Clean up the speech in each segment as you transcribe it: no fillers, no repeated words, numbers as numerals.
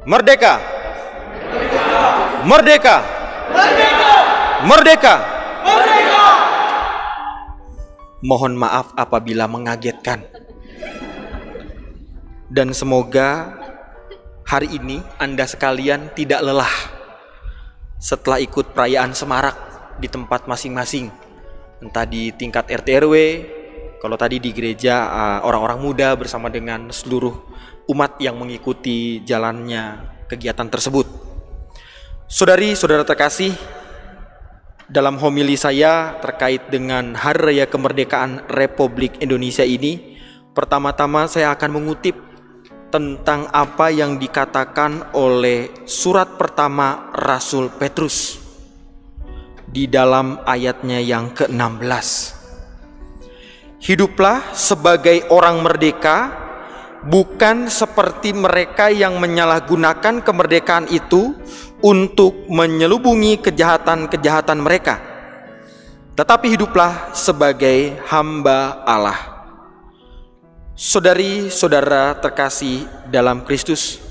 Merdeka! Merdeka! Merdeka! Mohon maaf apabila mengagetkan. Dan semoga hari ini Anda sekalian tidak lelah setelah ikut perayaan semarak di tempat masing-masing. Entah di tingkat RT RW, kalau tadi di gereja orang-orang muda bersama dengan seluruh umat yang mengikuti jalannya kegiatan tersebut. Saudari-saudara terkasih, dalam homili saya terkait dengan Hari Raya Kemerdekaan Republik Indonesia ini, pertama-tama saya akan mengutip tentang apa yang dikatakan oleh surat pertama Rasul Petrus di dalam ayatnya yang ke-16. Hiduplah sebagai orang merdeka, bukan seperti mereka yang menyalahgunakan kemerdekaan itu untuk menyelubungi kejahatan-kejahatan mereka, tetapi hiduplah sebagai hamba Allah. Saudari-saudara terkasih dalam Kristus,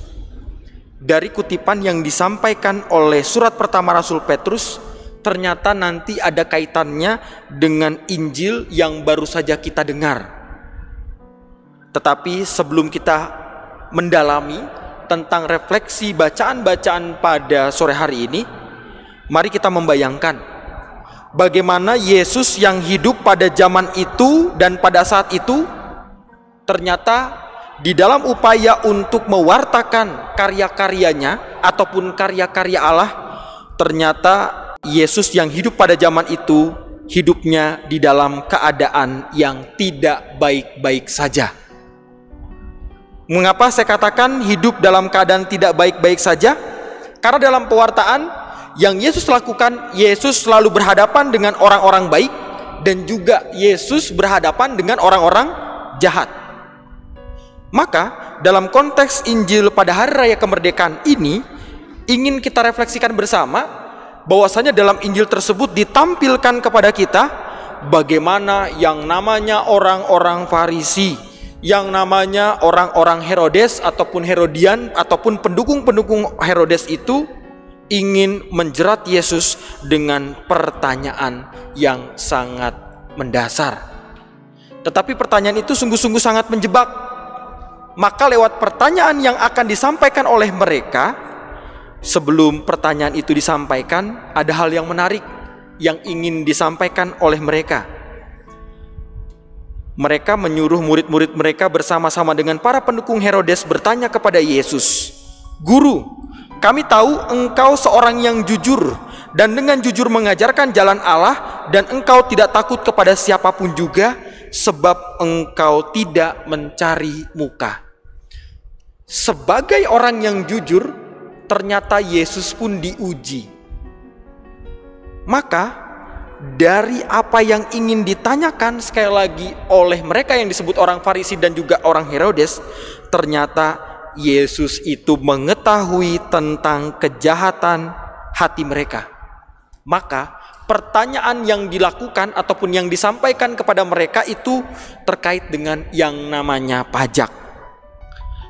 dari kutipan yang disampaikan oleh surat pertama Rasul Petrus, ternyata nanti ada kaitannya dengan Injil yang baru saja kita dengar. Tetapi sebelum kita mendalami tentang refleksi bacaan-bacaan pada sore hari ini, mari kita membayangkan bagaimana Yesus yang hidup pada zaman itu dan pada saat itu, ternyata di dalam upaya untuk mewartakan karya-karyanya ataupun karya-karya Allah, ternyata Yesus yang hidup pada zaman itu hidupnya di dalam keadaan yang tidak baik-baik saja. Mengapa saya katakan hidup dalam keadaan tidak baik-baik saja? Karena dalam pewartaan yang Yesus lakukan, Yesus selalu berhadapan dengan orang-orang baik dan juga Yesus berhadapan dengan orang-orang jahat. Maka dalam konteks Injil pada Hari Raya Kemerdekaan ini, ingin kita refleksikan bersama bahwasanya dalam Injil tersebut ditampilkan kepada kita bagaimana yang namanya orang-orang Farisi, yang namanya orang-orang Herodes ataupun Herodian ataupun pendukung-pendukung Herodes itu ingin menjerat Yesus dengan pertanyaan yang sangat mendasar. Tetapi pertanyaan itu sungguh-sungguh sangat menjebak. Maka lewat pertanyaan yang akan disampaikan oleh mereka, sebelum pertanyaan itu disampaikan, ada hal yang menarik yang ingin disampaikan oleh mereka. Mereka menyuruh murid-murid mereka bersama-sama dengan para pendukung Herodes bertanya kepada Yesus, "Guru, kami tahu engkau seorang yang jujur dan dengan jujur mengajarkan jalan Allah, dan engkau tidak takut kepada siapapun juga, sebab engkau tidak mencari muka." Sebagai orang yang jujur, ternyata Yesus pun diuji. Maka dari apa yang ingin ditanyakan sekali lagi oleh mereka yang disebut orang Farisi dan juga orang Herodes, ternyata Yesus itu mengetahui tentang kejahatan hati mereka. Maka pertanyaan yang dilakukan ataupun yang disampaikan kepada mereka itu terkait dengan yang namanya pajak.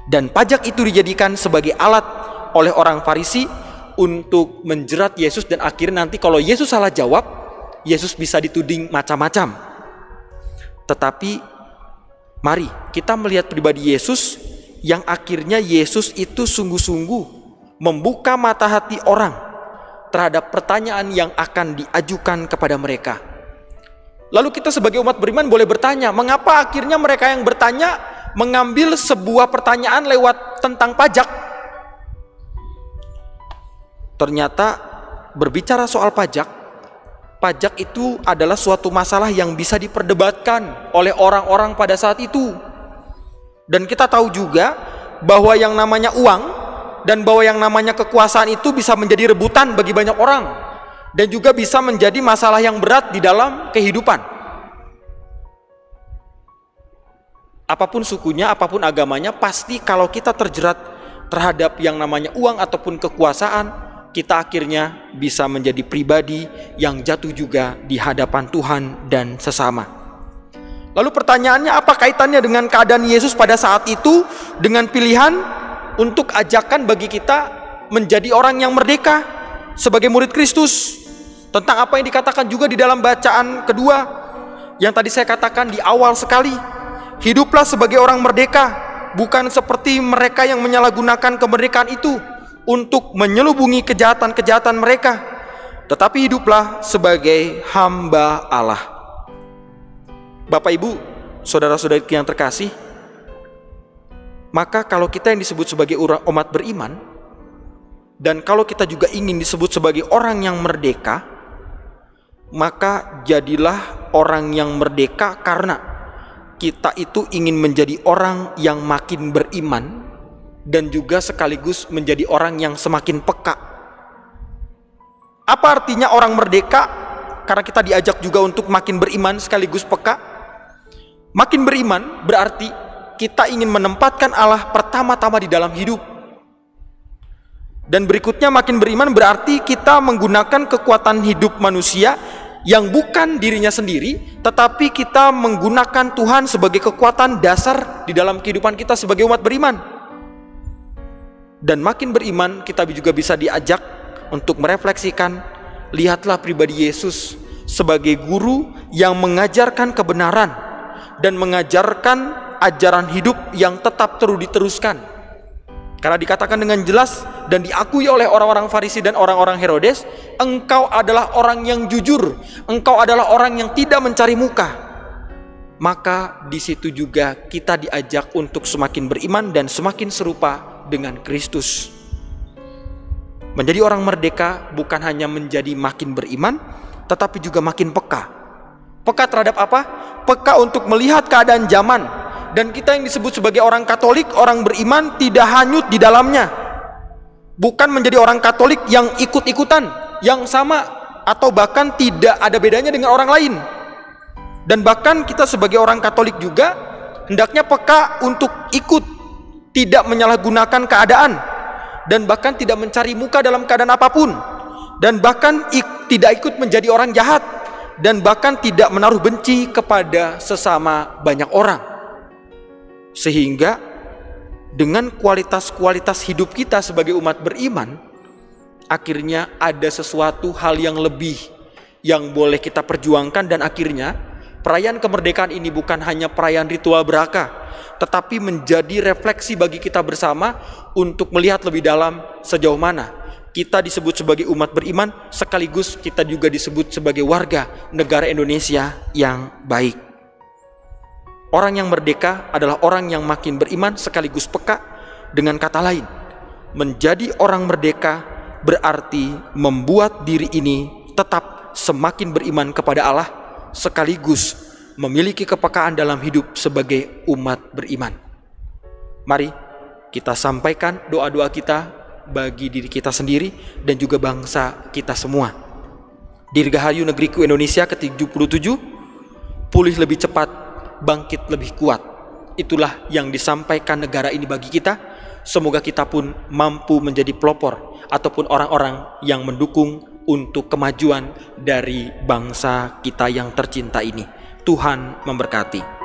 Dan pajak itu dijadikan sebagai alat oleh orang Farisi untuk menjerat Yesus, dan akhirnya nanti kalau Yesus salah jawab, Yesus bisa dituding macam-macam. Tetapi mari kita melihat pribadi Yesus yang akhirnya Yesus itu sungguh-sungguh membuka mata hati orang terhadap pertanyaan yang akan diajukan kepada mereka. Lalu kita sebagai umat beriman boleh bertanya, mengapa akhirnya mereka yang bertanya mengambil sebuah pertanyaan lewat tentang pajak? Ternyata berbicara soal pajak itu adalah suatu masalah yang bisa diperdebatkan oleh orang-orang pada saat itu. Dan kita tahu juga bahwa yang namanya uang dan bahwa yang namanya kekuasaan itu bisa menjadi rebutan bagi banyak orang, dan juga bisa menjadi masalah yang berat di dalam kehidupan. Apapun sukunya, apapun agamanya, pasti kalau kita terjerat terhadap yang namanya uang ataupun kekuasaan, kita akhirnya bisa menjadi pribadi yang jatuh juga di hadapan Tuhan dan sesama. Lalu pertanyaannya, apa kaitannya dengan keadaan Yesus pada saat itu dengan pilihan untuk ajakan bagi kita menjadi orang yang merdeka sebagai murid Kristus. Tentang apa yang dikatakan juga di dalam bacaan kedua yang tadi saya katakan di awal sekali. Hiduplah sebagai orang merdeka, bukan seperti mereka yang menyalahgunakan kemerdekaan itu untuk menyelubungi kejahatan-kejahatan mereka, tetapi hiduplah sebagai hamba Allah. Bapak Ibu, saudara-saudari yang terkasih, maka kalau kita yang disebut sebagai umat beriman, dan kalau kita juga ingin disebut sebagai orang yang merdeka, maka jadilah orang yang merdeka karena kita itu ingin menjadi orang yang makin beriman dan juga sekaligus menjadi orang yang semakin peka. Apa artinya orang merdeka? Karena kita diajak juga untuk makin beriman sekaligus peka. Makin beriman berarti kita ingin menempatkan Allah pertama-tama di dalam hidup. Dan berikutnya makin beriman berarti kita menggunakan kekuatan hidup manusia yang bukan dirinya sendiri, tetapi kita menggunakan Tuhan sebagai kekuatan dasar di dalam kehidupan kita sebagai umat beriman. Dan makin beriman kita juga bisa diajak untuk merefleksikan, lihatlah pribadi Yesus sebagai guru yang mengajarkan kebenaran dan mengajarkan ajaran hidup yang tetap terus diteruskan. Karena dikatakan dengan jelas dan diakui oleh orang-orang Farisi dan orang-orang Herodes, engkau adalah orang yang jujur, engkau adalah orang yang tidak mencari muka. Maka di situ juga kita diajak untuk semakin beriman dan semakin serupa dengan Kristus. Menjadi orang merdeka bukan hanya menjadi makin beriman, tetapi juga makin peka. Peka terhadap apa? Peka untuk melihat keadaan zaman. Dan kita yang disebut sebagai orang Katolik, orang beriman, tidak hanyut di dalamnya. Bukan menjadi orang Katolik yang ikut-ikutan, yang sama, atau bahkan tidak ada bedanya dengan orang lain. Dan bahkan kita sebagai orang Katolik juga hendaknya peka untuk ikut, tidak menyalahgunakan keadaan, dan bahkan tidak mencari muka dalam keadaan apapun, dan bahkan tidak ikut menjadi orang jahat, dan bahkan tidak menaruh benci kepada sesama banyak orang. Sehingga dengan kualitas-kualitas hidup kita sebagai umat beriman, akhirnya ada sesuatu hal yang lebih yang boleh kita perjuangkan. Dan akhirnya perayaan kemerdekaan ini bukan hanya perayaan ritual beraka, tetapi menjadi refleksi bagi kita bersama untuk melihat lebih dalam sejauh mana kita disebut sebagai umat beriman, sekaligus kita juga disebut sebagai warga negara Indonesia yang baik. Orang yang merdeka adalah orang yang makin beriman sekaligus peka. Dengan kata lain, menjadi orang merdeka berarti membuat diri ini tetap semakin beriman kepada Allah, sekaligus memiliki kepekaan dalam hidup sebagai umat beriman. Mari kita sampaikan doa-doa kita bagi diri kita sendiri dan juga bangsa kita semua. Dirgahayu negeriku Indonesia ke-77, pulih lebih cepat, bangkit lebih kuat. Itulah yang disampaikan negara ini bagi kita. Semoga kita pun mampu menjadi pelopor ataupun orang-orang yang mendukung untuk kemajuan dari bangsa kita yang tercinta ini. Tuhan memberkati.